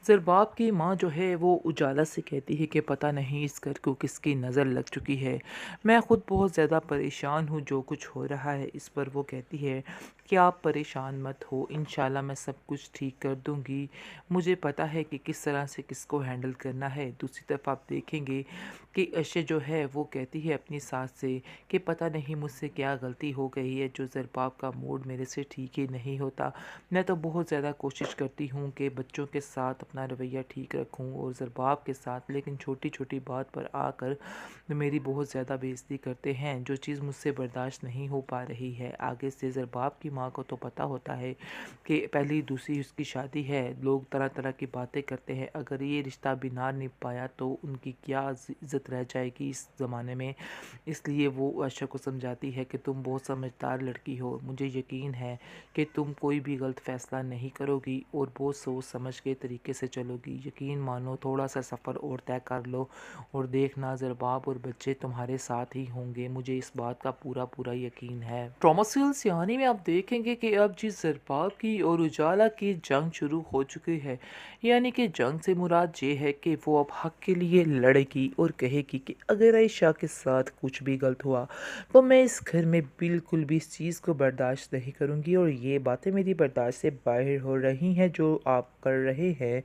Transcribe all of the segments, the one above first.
ज़रबाब की माँ जो है वो उजाला से कहती है कि पता नहीं इस घर को किसकी नज़र लग चुकी है। मैं ख़ुद बहुत ज़्यादा परेशान हूँ जो कुछ हो रहा है इस पर। वो कहती है कि आप परेशान मत हो, इंशाल्लाह मैं सब कुछ ठीक कर दूँगी। मुझे पता है कि किस तरह से किसको हैंडल करना है। दूसरी तरफ आप देखेंगे कि अशे जो है वो कहती है अपनी सास से कि पता नहीं मुझसे क्या गलती हो गई है जो ज़रबाब का मूड मेरे से ठीक ही नहीं होता। मैं तो बहुत ज़्यादा कोशिश करती हूँ कि बच्चों के साथ अपना रवैया ठीक रखूँ और ज़रबाब के साथ, लेकिन छोटी छोटी बात पर आकर मेरी बहुत ज़्यादा बेइज्जती करते हैं, जो चीज़ मुझसे बर्दाश्त नहीं हो पा रही है। आगे से ज़रबाब की माँ को तो पता होता है कि पहली दूसरी उसकी शादी है, लोग तरह तरह की बातें करते हैं। अगर ये रिश्ता भी ना निभ पाया तो उनकी क्या इज़्ज़त रह जाएगी इस ज़माने में। इसलिए वो आयशा को समझाती है कि तुम बहुत समझदार लड़की हो, मुझे यकीन है कि तुम कोई भी गलत फ़ैसला नहीं करोगी और बहुत सोच समझ के तरीके से चलोगी। यकीन मानो, थोड़ा सा सफ़र और तय कर लो और देखना ज़रबाब और बच्चे तुम्हारे साथ ही होंगे, मुझे इस बात का पूरा पूरा यकीन है। ट्रॉमा सील्स यानी में आप देखेंगे कि अब जिस ज़रबाब की और उजाला की जंग शुरू हो चुकी है, यानी कि जंग से मुराद ये है कि वो अब हक के लिए लड़ेगी और कहेगी कि अगर आयशा के साथ कुछ भी गलत हुआ तो मैं इस घर में बिल्कुल भी इस चीज़ को बर्दाश्त नहीं करूँगी और ये बातें मेरी बर्दाश्त से बाहर हो रही हैं जो आप कर रहे हैं।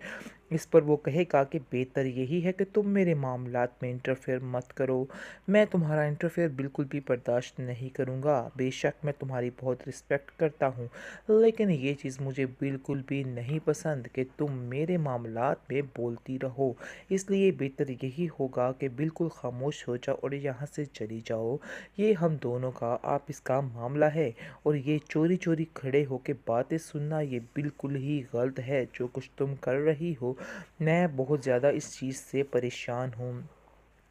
इस पर वो कहेगा कि बेहतर यही है कि तुम मेरे मामलात में इंटरफेयर मत करो। मैं तुम्हारा इंटरफेयर बिल्कुल भी बर्दाश्त नहीं करूँगा। बेशक मैं तुम्हारी बहुत रिस्पेक्ट करता हूँ, लेकिन ये चीज़ मुझे बिल्कुल भी नहीं पसंद कि तुम मेरे मामलात में बोलती रहो। इसलिए बेहतर यही होगा कि बिल्कुल खामोश हो जाओ और यहाँ से चली जाओ। ये हम दोनों का आपस का मामला है और ये चोरी चोरी खड़े होकर बातें सुनना ये बिल्कुल ही गलत है जो कुछ तुम कर रही हो। मैं बहुत ज़्यादा इस चीज़ से परेशान हूँ,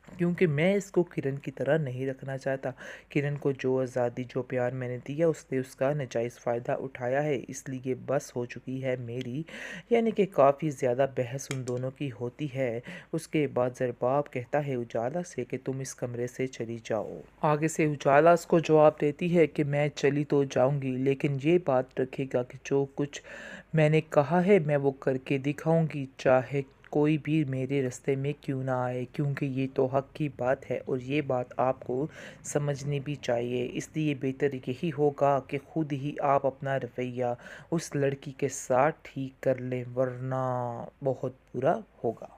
क्योंकि मैं इसको किरण की तरह नहीं रखना चाहता। किरण को जो आज़ादी जो प्यार मैंने दिया उसने उसका नाजायज़ फ़ायदा उठाया है, इसलिए बस हो चुकी है मेरी। यानी कि काफ़ी ज़्यादा बहस उन दोनों की होती है। उसके बाद ज़रबाब कहता है उजाला से कि तुम इस कमरे से चली जाओ। आगे से उजाला उसको जवाब देती है कि मैं चली तो जाऊंगी, लेकिन ये बात रखेगा कि जो कुछ मैंने कहा है मैं वो करके दिखाऊंगी, चाहे कोई भी मेरे रास्ते में क्यों ना आए, क्योंकि ये तो हक की बात है और ये बात आपको समझनी भी चाहिए। इसलिए बेहतर यही होगा कि खुद ही आप अपना रवैया उस लड़की के साथ ठीक कर लें, वरना बहुत बुरा होगा।